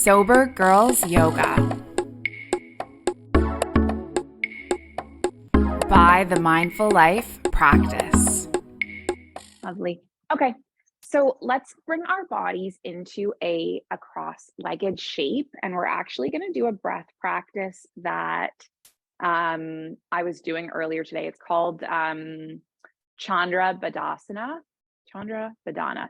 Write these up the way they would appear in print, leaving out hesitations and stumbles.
Sober Girls Yoga by the Mindful Life Practice. Lovely. Okay, so let's bring our bodies into a cross-legged shape, and we're actually going to do a breath practice that I was doing earlier today. It's called Chandra Badasana. Chandra Badana.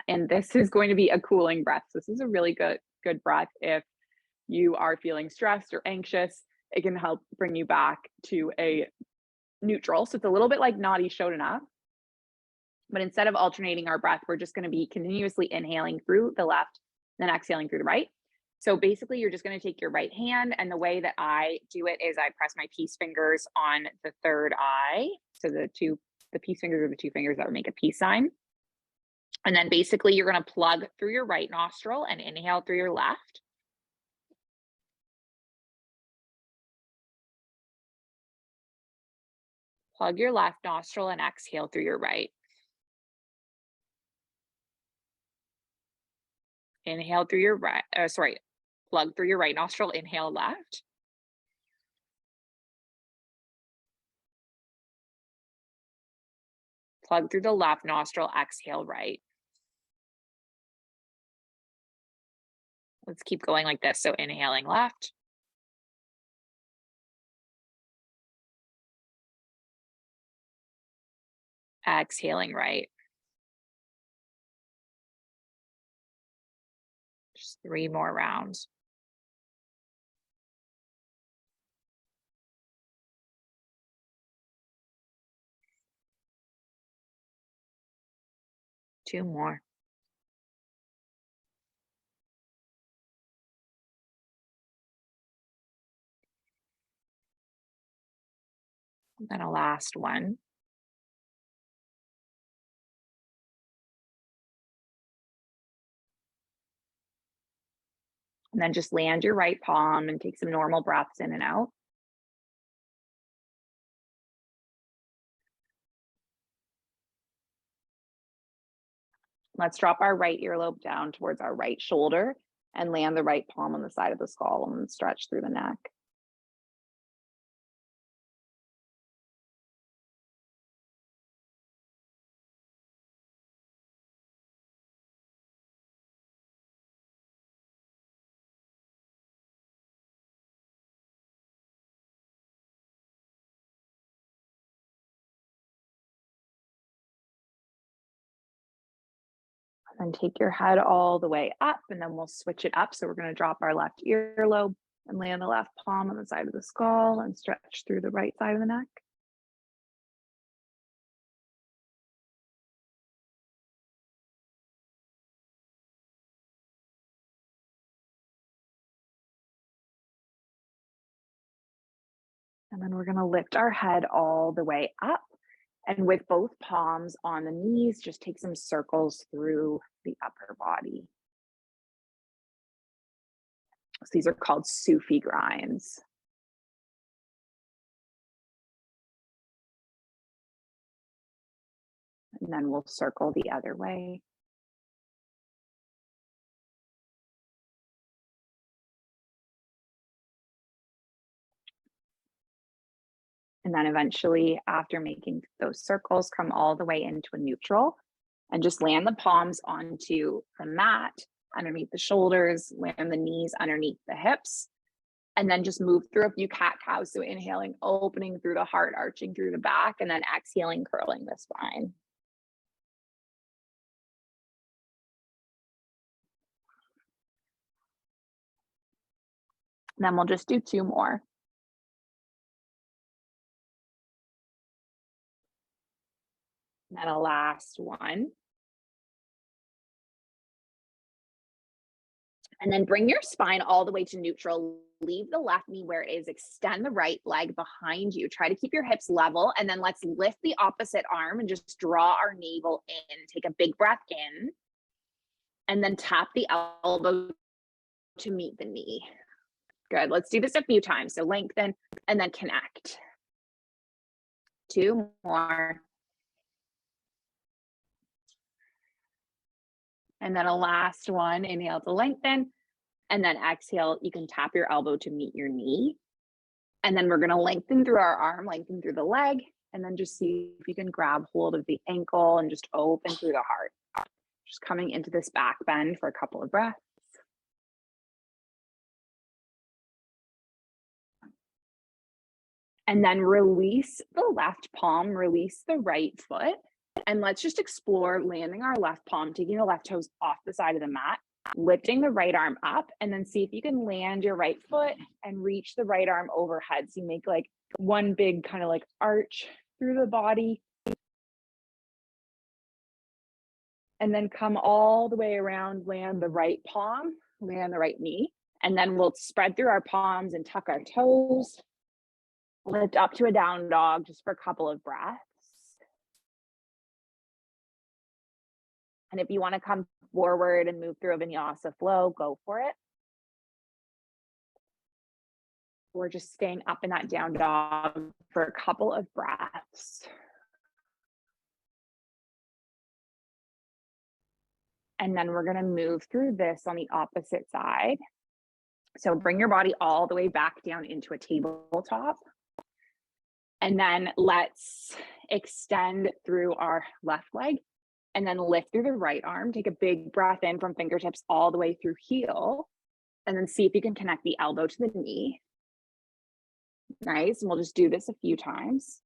And this is going to be a cooling breath. So this is a really good breath if you are feeling stressed or anxious. It can help bring you back to a neutral. So it's a little bit like Nadi Shodhana. But instead of alternating our breath, we're just going to be continuously inhaling through the left, then exhaling through the right. So basically, you're just going to take your right hand, and the way that I do it is I press my peace fingers on the third eye. So the peace fingers are the two fingers that would make a peace sign. And then basically, you're going to plug through your right nostril and inhale through your left. Plug your left nostril and exhale through your right. Inhale through your right, plug through your right nostril, inhale left. Plug through the left nostril, exhale right. Let's keep going like this. So inhaling left. Exhaling right. Just 3 more rounds. Two more. And then a last one. And then just land your right palm and take some normal breaths in and out. Let's drop our right earlobe down towards our right shoulder and land the right palm on the side of the skull and stretch through the neck. And take your head all the way up, and then we'll switch it up. So we're going to drop our left earlobe and land the left palm on the side of the skull and stretch through the right side of the neck. And then we're going to lift our head all the way up. And with both palms on the knees, just take some circles through the upper body. So these are called Sufi grinds. And then we'll circle the other way. And then eventually, after making those circles, come all the way into a neutral and just land the palms onto the mat underneath the shoulders, land the knees underneath the hips, and then just move through a few cat-cows. So inhaling, opening through the heart, arching through the back, and then exhaling, curling the spine. And then we'll just do 2 more. And then a last one. And then bring your spine all the way to neutral. Leave the left knee where it is. Extend the right leg behind you. Try to keep your hips level. And then let's lift the opposite arm and just draw our navel in. Take a big breath in. And then tap the elbow to meet the knee. Good. Let's do this a few times. So lengthen and then connect. 2 more. And then a last one. Inhale to lengthen. And then exhale, you can tap your elbow to meet your knee. And then we're going to lengthen through our arm, lengthen through the leg, and then just see if you can grab hold of the ankle and just open through the heart. Just coming into this back bend for a couple of breaths. And then release the left palm, release the right foot. And let's just explore landing our left palm, taking the left toes off the side of the mat, lifting the right arm up, and then see if you can land your right foot and reach the right arm overhead. So you make like one big kind of like arch through the body. And then come all the way around, land the right palm, land the right knee. And then we'll spread through our palms and tuck our toes. Lift up to a down dog just for a couple of breaths. And if you want to come forward and move through a vinyasa flow, go for it. Or just staying up in that down dog for a couple of breaths. And then we're going to move through this on the opposite side. So bring your body all the way back down into a tabletop. And then let's extend through our left leg and then lift through the right arm. Take a big breath in from fingertips all the way through heel. And then see if you can connect the elbow to the knee. Nice. And we'll just do this a few times.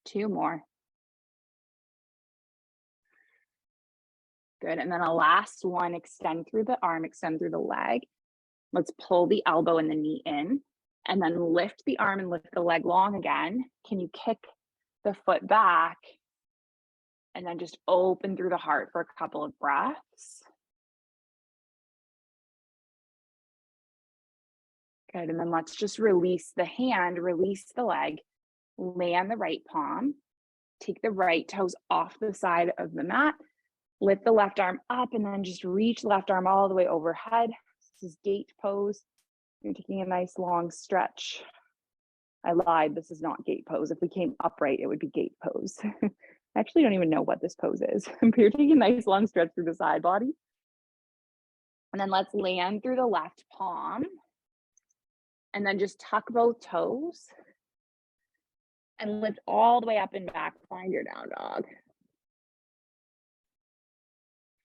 2 more. Good. And then a last one, extend through the arm, extend through the leg. Let's pull the elbow and the knee in. And then lift the arm and lift the leg long again. Can you kick the foot back? And then just open through the heart for a couple of breaths. Good. And then let's just release the hand, release the leg, land the right palm, take the right toes off the side of the mat, lift the left arm up, and then just reach the left arm all the way overhead. This is gate pose. You're taking a nice long stretch. I lied, this is not gate pose. If we came upright, it would be gate pose. I actually don't even know what this pose is, but you're taking a nice long stretch through the side body. And then let's land through the left palm. And then just tuck both toes. And lift all the way up and back, find your down dog.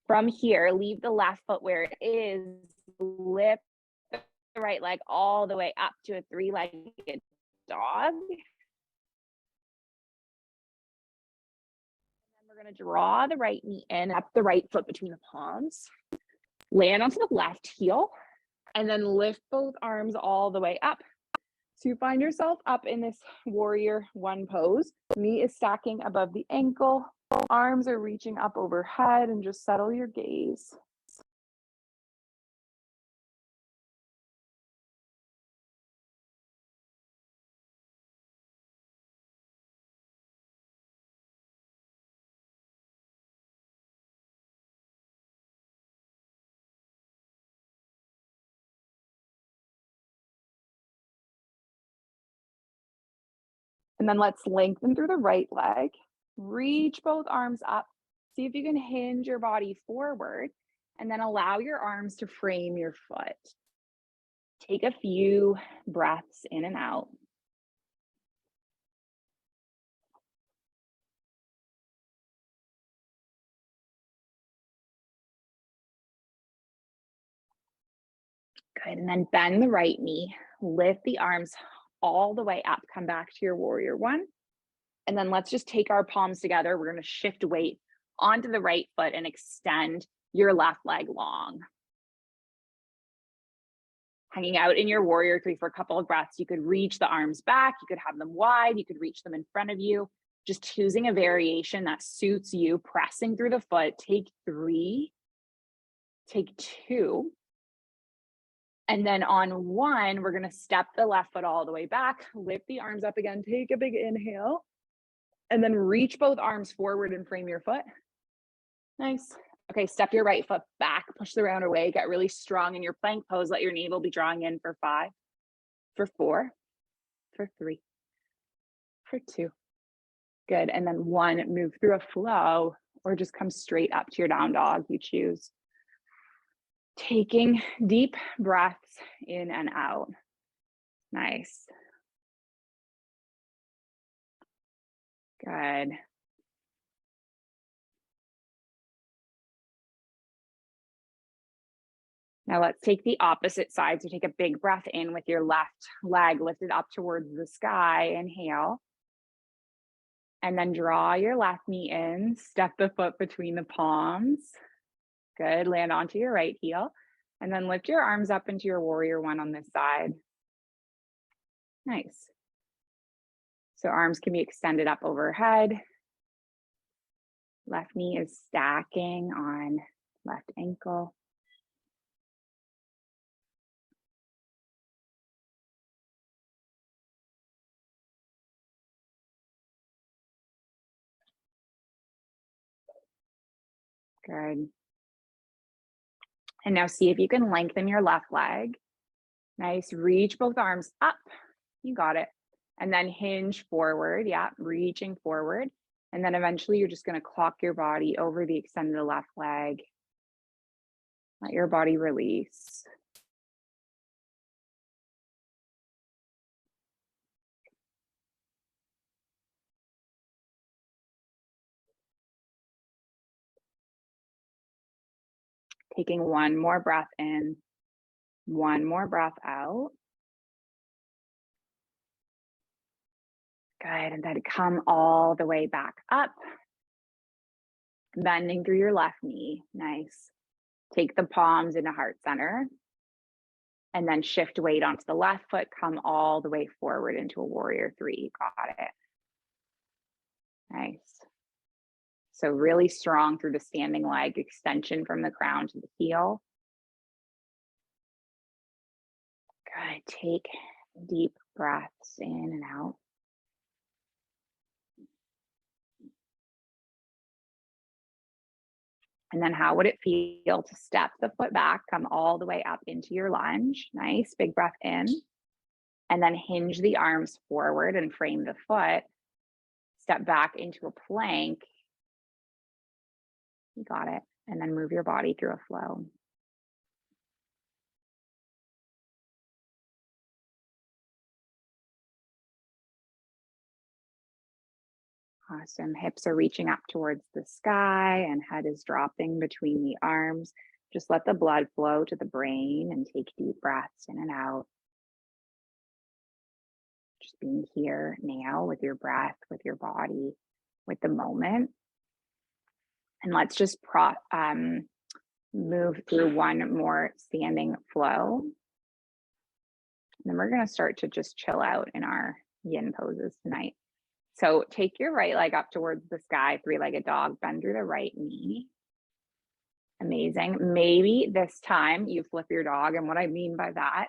From here, leave the left foot where it is, lift the right leg all the way up to a 3-legged dog. And then we're going to draw the right knee in, up the right foot between the palms. Land onto the left heel, and then lift both arms all the way up. So you find yourself up in this warrior 1 pose. Knee is stacking above the ankle. Arms are reaching up overhead, and just settle your gaze. And then let's lengthen through the right leg. Reach both arms up. See if you can hinge your body forward, and then allow your arms to frame your foot. Take a few breaths in and out. Good, and then bend the right knee, lift the arms all the way up, come back to your warrior 1. And then let's just take our palms together. We're going to shift weight onto the right foot and extend your left leg long. Hanging out in your warrior 3 for a couple of breaths. You could reach the arms back, you could have them wide, you could reach them in front of you. Just choosing a variation that suits you, pressing through the foot. Take 3, take 2. And then on 1, we're going to step the left foot all the way back, lift the arms up again, take a big inhale, and then reach both arms forward and frame your foot. Nice. Okay, step your right foot back, push the round away, get really strong in your plank pose. Let your navel be drawing in for 5, for 4, for 3, for 2. Good. And then 1, move through a flow or just come straight up to your down dog, you choose. Taking deep breaths in and out. Nice. Good. Now let's take the opposite side. So take a big breath in with your left leg lifted up towards the sky. Inhale. And then draw your left knee in. Step the foot between the palms. Good. Land onto your right heel. And then lift your arms up into your warrior one on this side. Nice. So arms can be extended up overhead. Left knee is stacking on left ankle. Good. And now see if you can lengthen your left leg. Nice. Reach both arms up. You got it. And then hinge forward. Yeah, reaching forward. And then eventually you're just going to clock your body over the extended left leg. Let your body release. Taking one more breath in, one more breath out. Good. And then come all the way back up. Bending through your left knee. Nice. Take the palms into heart center. And then shift weight onto the left foot. Come all the way forward into a warrior three. Got it. Nice. So really strong through the standing leg, extension from the crown to the heel. Good. Take deep breaths in and out. And then how would it feel to step the foot back, come all the way up into your lunge? Nice. Big breath in. And then hinge the arms forward and frame the foot. Step back into a plank. You got it. And then move your body through a flow. Awesome. Hips are reaching up towards the sky and head is dropping between the arms. Just let the blood flow to the brain and take deep breaths in and out. Just being here now with your breath, with your body, with the moment. And let's just move through one more standing flow. And then we're going to start to just chill out in our yin poses tonight. So take your right leg up towards the sky, three-legged dog, bend through the right knee. Amazing. Maybe this time you flip your dog. And what I mean by that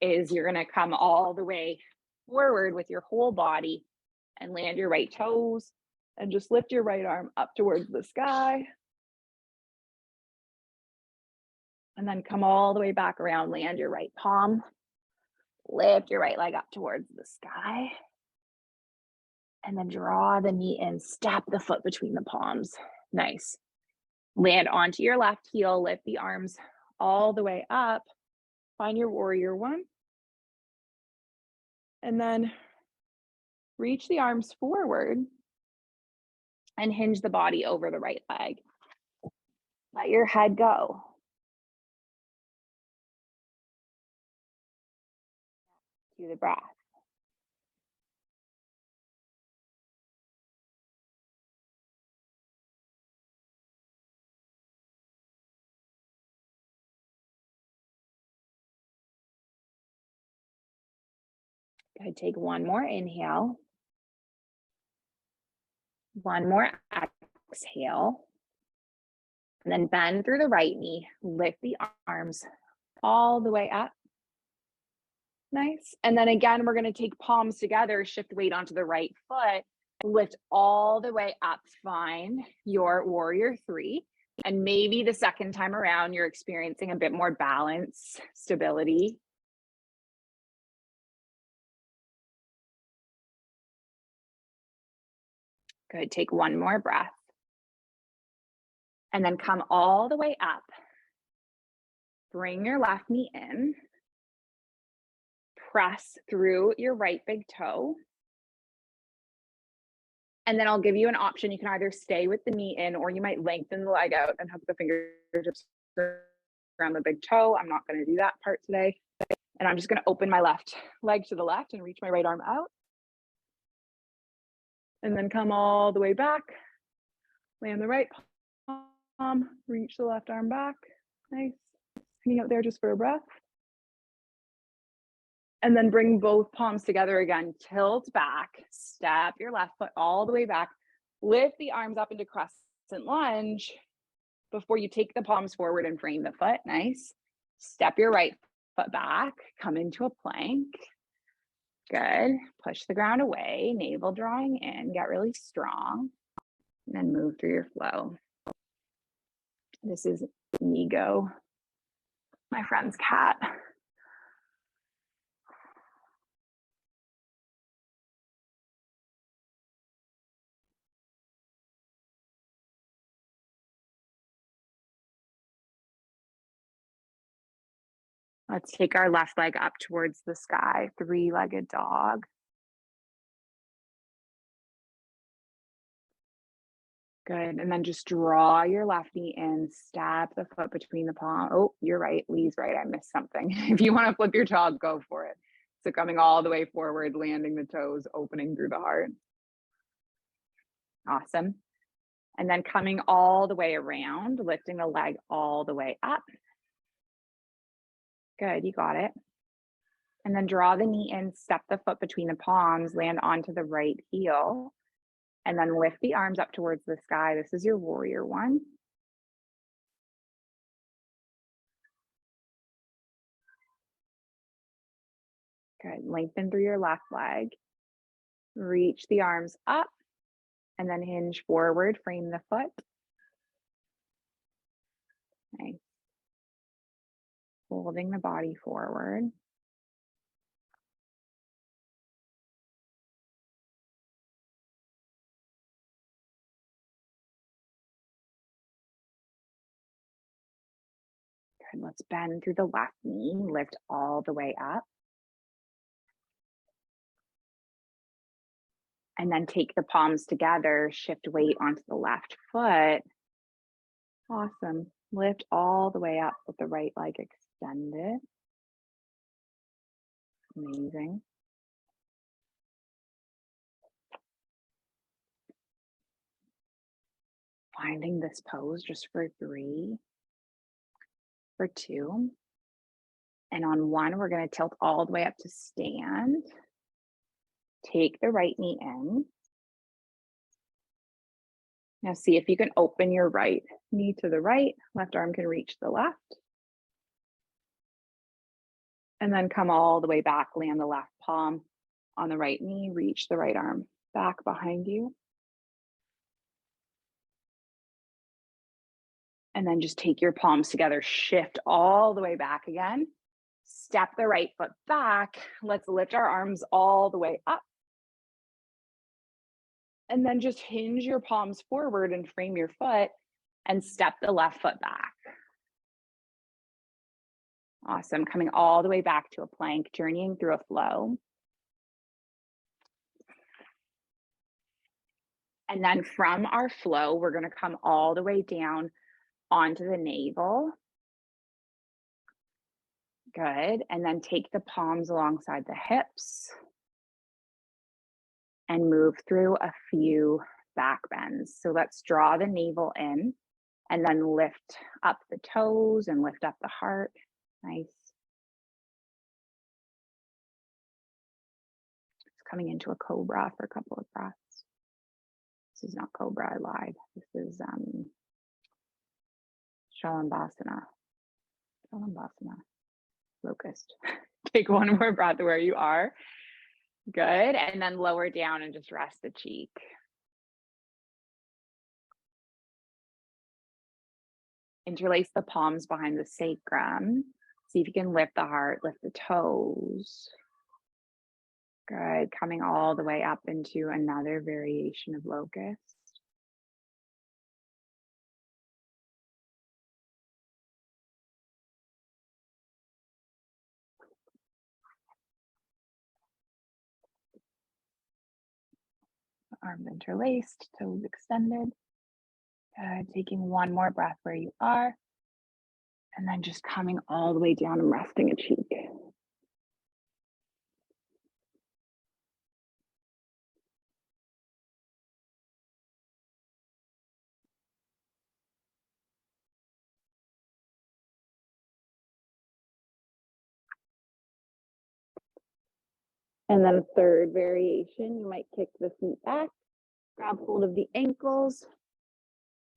is you're going to come all the way forward with your whole body and land your right toes and just lift your right arm up towards the sky. And then come all the way back around, land your right palm, lift your right leg up towards the sky. And then draw the knee in, step the foot between the palms. Nice. Land onto your left heel, lift the arms all the way up. Find your warrior one. And then reach the arms forward and hinge the body over the right leg. Let your head go. To the breath. Good. Take one more inhale. One more exhale. And then bend through the right knee. Lift the arms all the way up. Nice. And then again, we're going to take palms together, shift weight onto the right foot, lift all the way up. Find your warrior three. And maybe the second time around, you're experiencing a bit more balance, stability. Good. Take one more breath. And then come all the way up. Bring your left knee in. Press through your right big toe. And then I'll give you an option. You can either stay with the knee in, or you might lengthen the leg out and hook the fingertips around the big toe. I'm not going to do that part today. And I'm just going to open my left leg to the left and reach my right arm out. And then come all the way back. Land the right palm, reach the left arm back. Nice. Hanging out there just for a breath. And then bring both palms together again. Tilt back. Step your left foot all the way back. Lift the arms up into crescent lunge before you take the palms forward and frame the foot. Nice. Step your right foot back. Come into a plank. Good. Push the ground away. Navel drawing in. Get really strong. And then move through your flow. This is Migo, my friend's cat. Let's take our left leg up towards the sky, three-legged dog. Good, and then just draw your left knee in, step the foot between the palm. Oh, you're right, Lee's right, I missed something. If you wanna flip your dog, go for it. So coming all the way forward, landing the toes, opening through the heart. Awesome. And then coming all the way around, lifting the leg all the way up. Good, you got it. And then draw the knee in, step the foot between the palms, land onto the right heel, and then lift the arms up towards the sky. This is your warrior one. Good, lengthen through your left leg. Reach the arms up, and then hinge forward, frame the foot. Nice. Holding the body forward. Good, let's bend through the left knee, lift all the way up. And then take the palms together, shift weight onto the left foot. Awesome. Lift all the way up with the right leg extended. Amazing. Finding this pose just for 3, for 2. And on 1, we're going to tilt all the way up to stand. Take the right knee in. Now see if you can open your right knee to the right, left arm can reach the left. And then come all the way back, land the left palm on the right knee, reach the right arm back behind you. And then just take your palms together, shift all the way back again. Step the right foot back. Let's lift our arms all the way up. And then just hinge your palms forward and frame your foot and step the left foot back. Awesome, coming all the way back to a plank, journeying through a flow. And then from our flow, we're gonna come all the way down onto the navel. Good, and then take the palms alongside the hips and move through a few back bends. So let's draw the navel in and then lift up the toes and lift up the heart. Nice. It's coming into a cobra for a couple of breaths. This is not cobra, I lied. This is Shalabhasana. Shalabhasana. Locust. Take one more breath where you are. Good, and then lower down and just rest the cheek. Interlace the palms behind the sacrum. See if you can lift the heart, lift the toes. Good, coming all the way up into another variation of locust. Arms interlaced, toes extended. Good. Taking one more breath where you are. And then just coming all the way down and resting a cheek. And then a third variation, you might kick the feet back, grab hold of the ankles,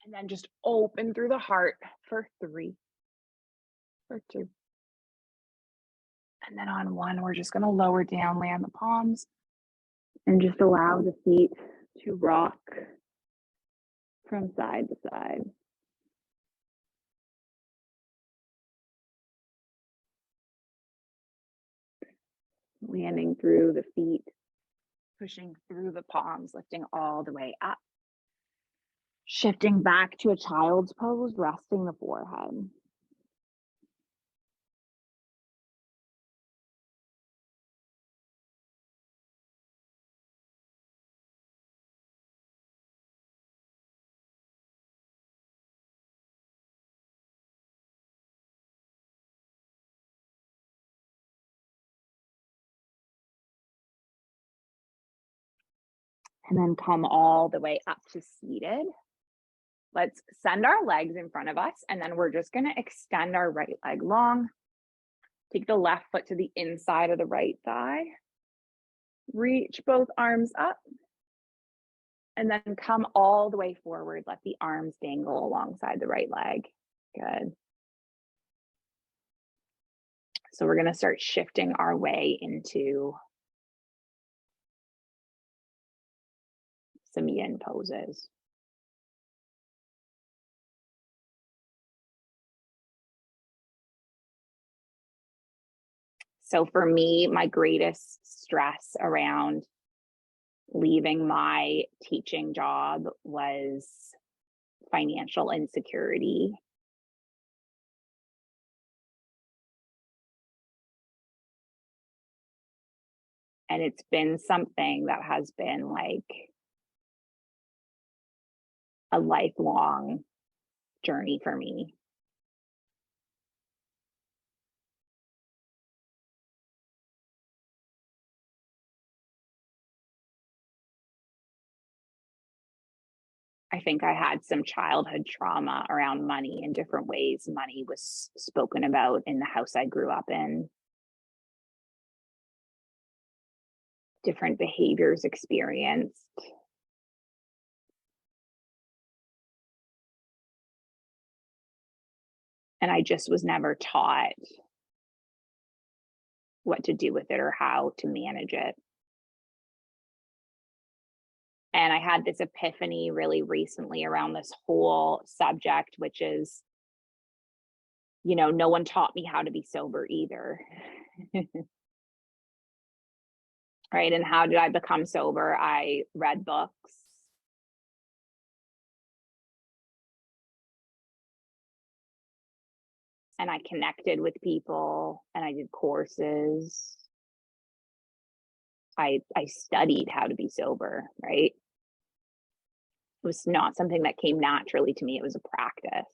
and then just open through the heart for 3, for 2. And then on 1, we're just going to lower down, land the palms, and just allow the feet to rock from side to side. Landing through the feet, pushing through the palms, lifting all the way up. Shifting back to a child's pose, resting the forehead. And then come all the way up to seated. Let's send our legs in front of us, and then we're just going to extend our right leg long. Take the left foot to the inside of the right thigh. Reach both arms up, and then come all the way forward. Let the arms dangle alongside the right leg. Good. So we're going to start shifting our way into some yin poses. So for me, my greatest stress around leaving my teaching job was financial insecurity. And it's been something that has been like a lifelong journey for me. I think I had some childhood trauma around money in different ways. Money was spoken about in the house I grew up in. Different behaviors experienced. And I just was never taught what to do with it or how to manage it. And I had this epiphany really recently around this whole subject, which is, you know, no one taught me how to be sober either. Right? And how did I become sober? I read books. And I connected with people and I did courses. I studied how to be sober, right? It was not something that came naturally to me. It was a practice.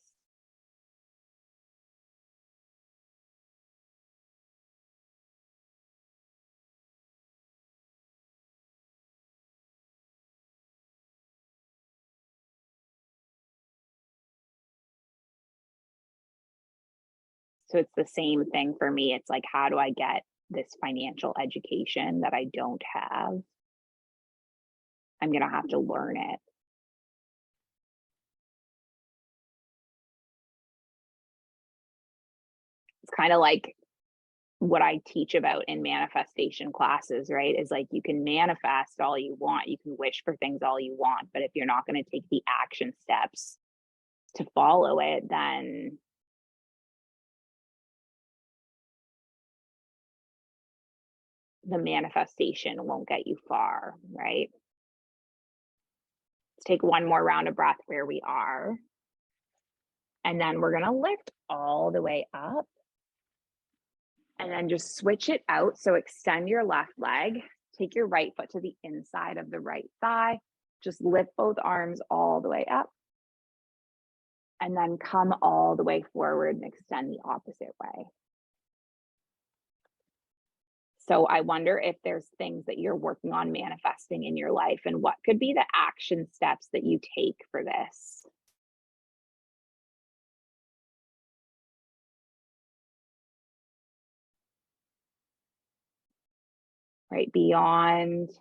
So it's the same thing for me. It's like, how do I get this financial education that I don't have? I'm going to have to learn it. It's kind of like what I teach about in manifestation classes, right? Is like, you can manifest all you want. You can wish for things all you want. But if you're not going to take the action steps to follow it, then the manifestation won't get you far, right? Let's take one more round of breath where we are. And then we're going to lift all the way up. And then just switch it out. So extend your left leg. Take your right foot to the inside of the right thigh. Just lift both arms all the way up and then come all the way forward and extend the opposite way. So I wonder if there's things that you're working on manifesting in your life and what could be the action steps that you take for this. Right? Beyond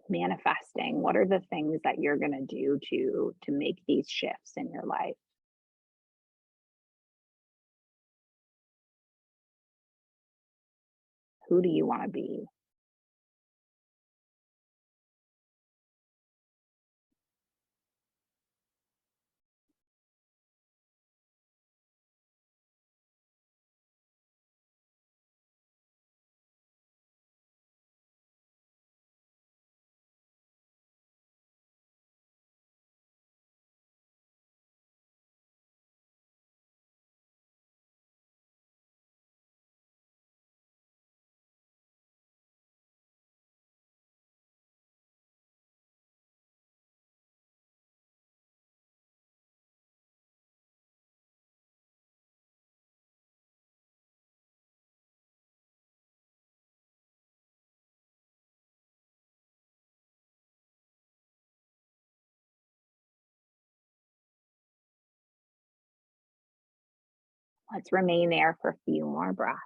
manifesting, what are the things that you're going to do to make these shifts in your life? Who do you want to be? Let's remain there for a few more breaths.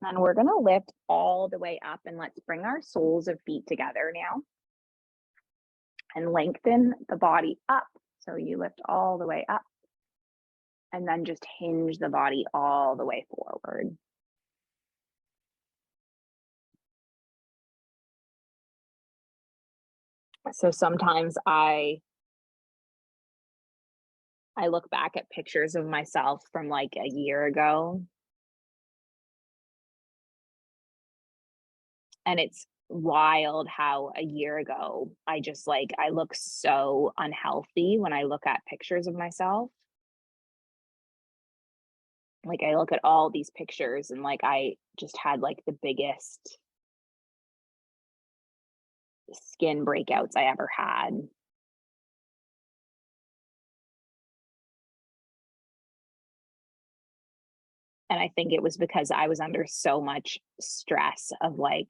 And we're going to lift all the way up and let's bring our soles of feet together now and lengthen the body up. So you lift all the way up and then just hinge the body all the way forward. So sometimes I look back at pictures of myself from like a year ago, and it's wild how a year ago I look so unhealthy when I look at pictures of myself. Like I look at all these pictures and like I just had like the biggest skin breakouts I ever had. And I think it was because I was under so much stress of like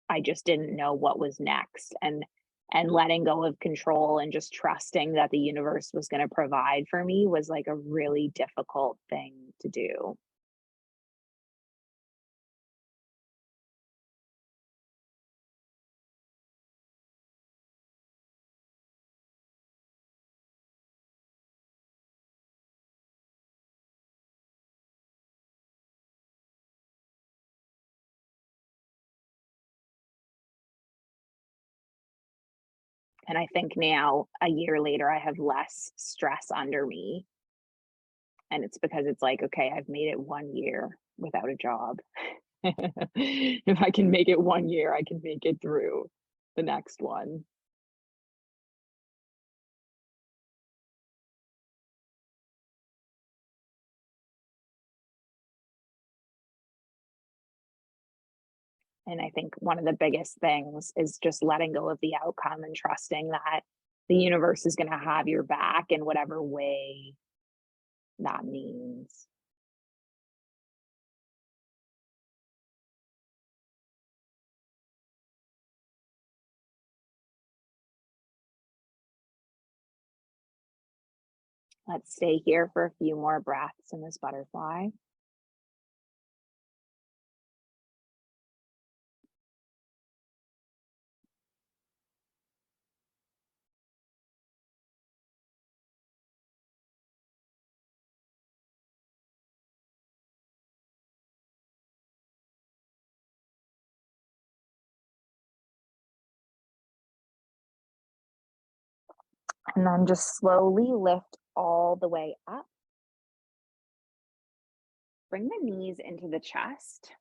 I just didn't know what was next, and letting go of control and just trusting that the universe was going to provide for me was like a really difficult thing to do. And I think now a year later I have less stress under me, and it's because it's like okay, I've made it 1 year without a job. If I can make it 1 year, I can make it through the next one. And I think one of the biggest things is just letting go of the outcome and trusting that the universe is going to have your back in whatever way that means. Let's stay here for a few more breaths in this butterfly. And then just slowly lift all the way up. Bring the knees into the chest.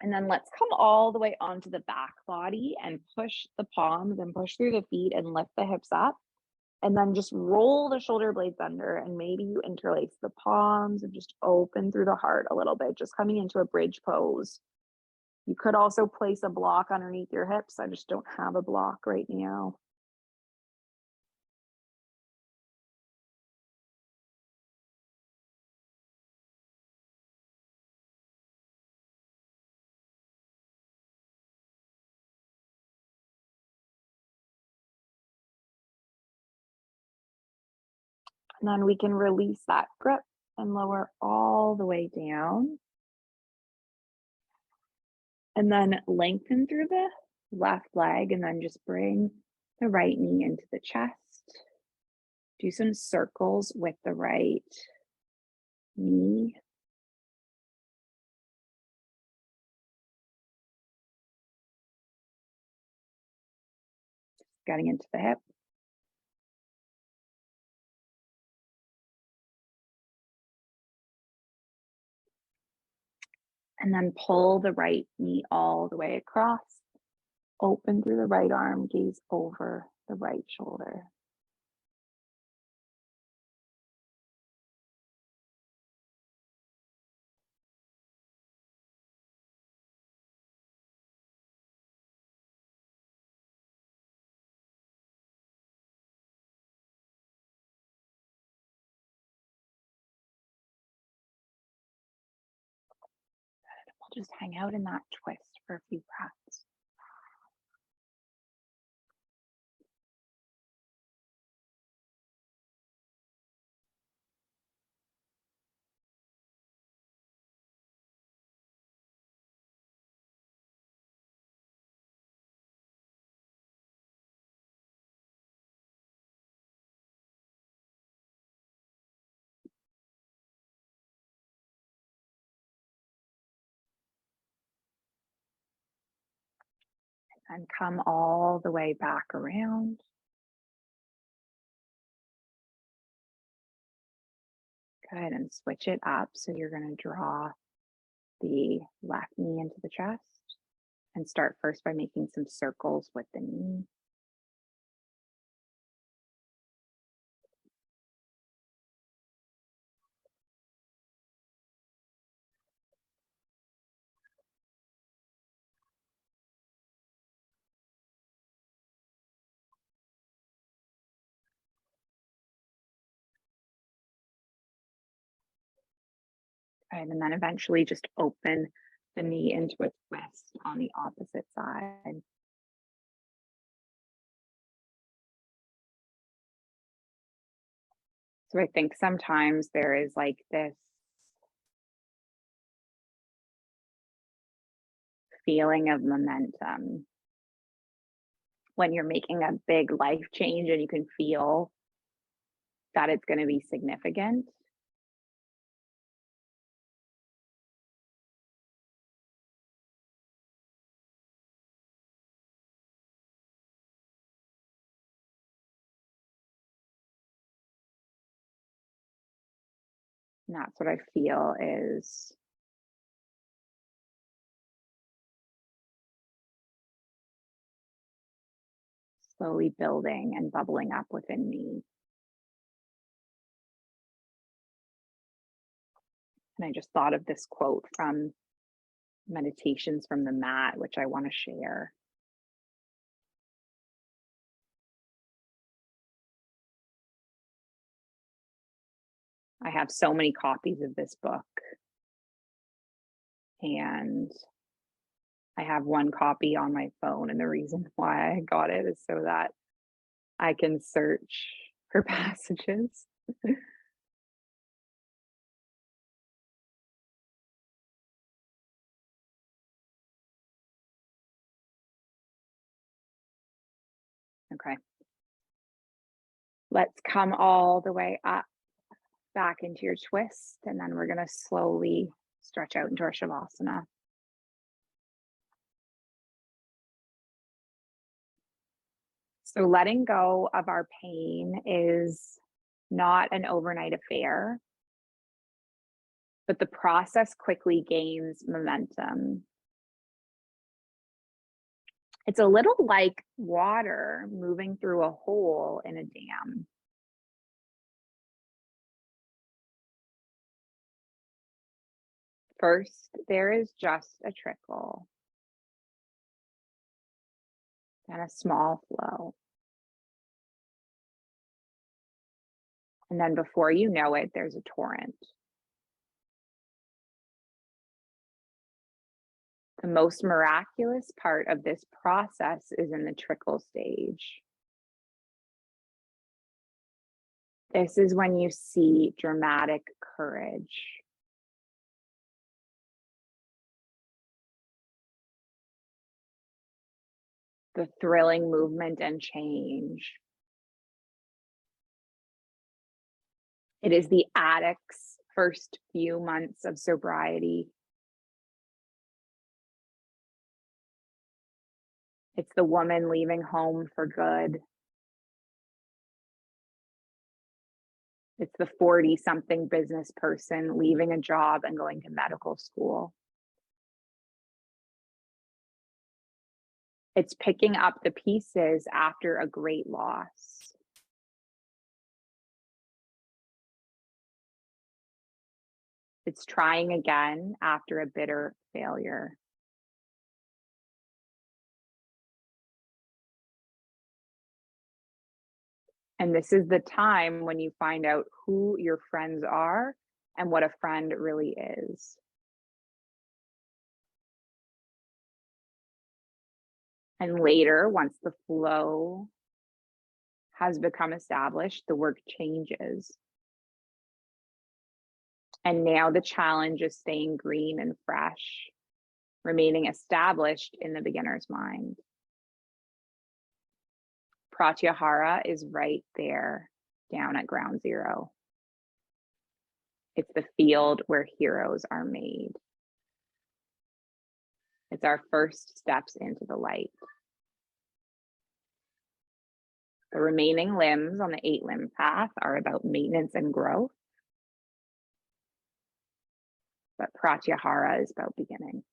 And then let's come all the way onto the back body and push the palms and push through the feet and lift the hips up. And then just roll the shoulder blades under, and maybe you interlace the palms and just open through the heart a little bit, just coming into a bridge pose. You could also place a block underneath your hips. I just don't have a block right now. And then we can release that grip and lower all the way down. And then lengthen through the left leg, and then just bring the right knee into the chest. Do some circles with the right knee. Getting into the hip. And then pull the right knee all the way across. Open through the right arm, gaze over the right shoulder. We'll just hang out in that twist for a few breaths. And come all the way back around. Good, and switch it up. So you're going to draw the left knee into the chest and start first by making some circles with the knee. Right, and then eventually just open the knee into a twist on the opposite side. So I think sometimes there is like this feeling of momentum when you're making a big life change and you can feel that it's going to be significant. And that's what I feel is slowly building and bubbling up within me. And I just thought of this quote from Meditations from the Mat, which I want to share. I have so many copies of this book, and I have one copy on my phone. And the reason why I got it is so that I can search for passages. Okay. Let's come all the way up back into your twist, and then we're going to slowly stretch out into our Shavasana. So letting go of our pain is not an overnight affair, but the process quickly gains momentum. It's a little like water moving through a hole in a dam. First, there is just a trickle and a small flow. And then before you know it, there's a torrent. The most miraculous part of this process is in the trickle stage. This is when you see dramatic courage. The thrilling movement and change. It is the addict's first few months of sobriety. It's the woman leaving home for good. It's the 40-something business person leaving a job and going to medical school. It's picking up the pieces after a great loss. It's trying again after a bitter failure. And this is the time when you find out who your friends are and what a friend really is. And later, once the flow has become established, the work changes. And now the challenge is staying green and fresh, remaining established in the beginner's mind. Pratyahara is right there, down at ground zero. It's the field where heroes are made. It's our first steps into the light. The remaining limbs on the 8-limb path are about maintenance and growth, but Pratyahara is about beginnings.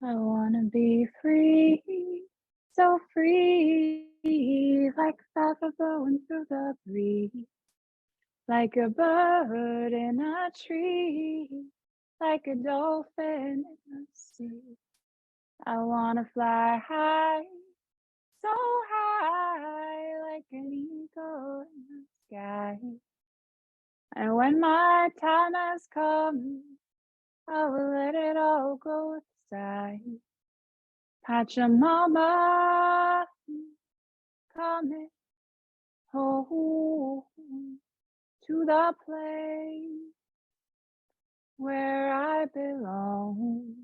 I wanna be free, so free, like feather blowing through the breeze, like a bird in a tree, like a dolphin in the sea. I wanna fly high, so high, like an eagle in the sky. And when my time has come, I will let it all go aside. Pachamama, coming home to the place where I belong.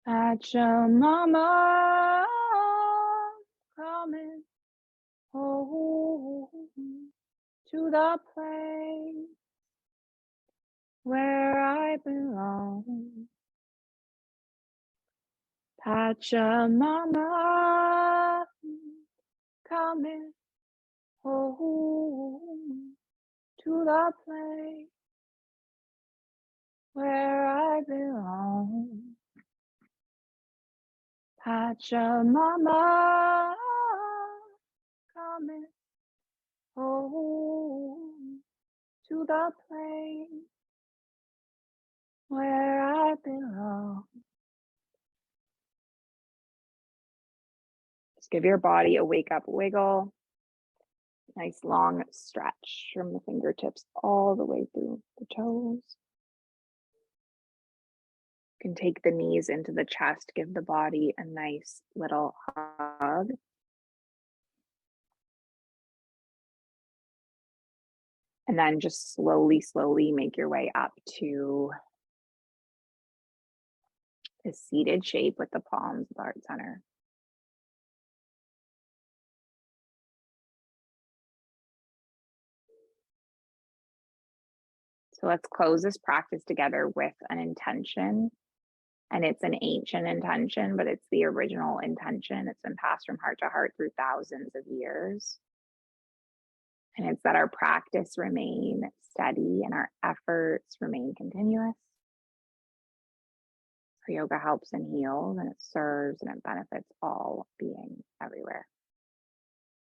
Pachamama, coming home to the place where I belong. Pachamama, coming home to the place where I belong. Pachamama, coming home to the place where I belong. Just give your body a wake up wiggle. Nice long stretch from the fingertips all the way through the toes. You can take the knees into the chest, give the body a nice little hug. And then just slowly, slowly make your way up to a seated shape with the palms of the heart center. So let's close this practice together with an intention. And it's an ancient intention, but it's the original intention. It's been passed from heart to heart through thousands of years. And it's that our practice remain steady and our efforts remain continuous. So yoga helps and heals, and it serves and it benefits all beings everywhere.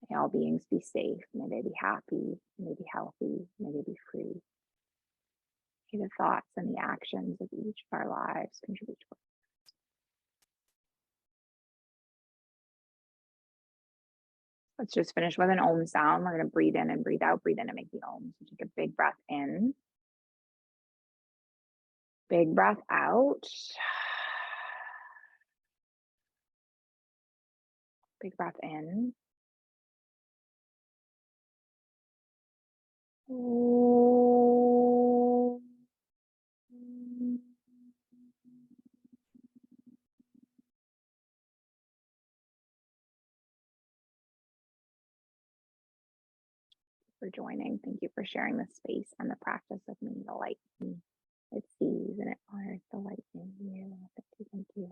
May all beings be safe. May they be happy. May they be healthy. May they be free. May the thoughts and the actions of each of our lives contribute to it. Let's just finish with an Om sound. We're going to breathe in and breathe out. Breathe in and make the Om. So take a big breath in. Big breath out. Big breath in. For joining. Thank you for sharing the space and the practice with me. The light me. It sees and it honors the light in you. Thank you. Thank you.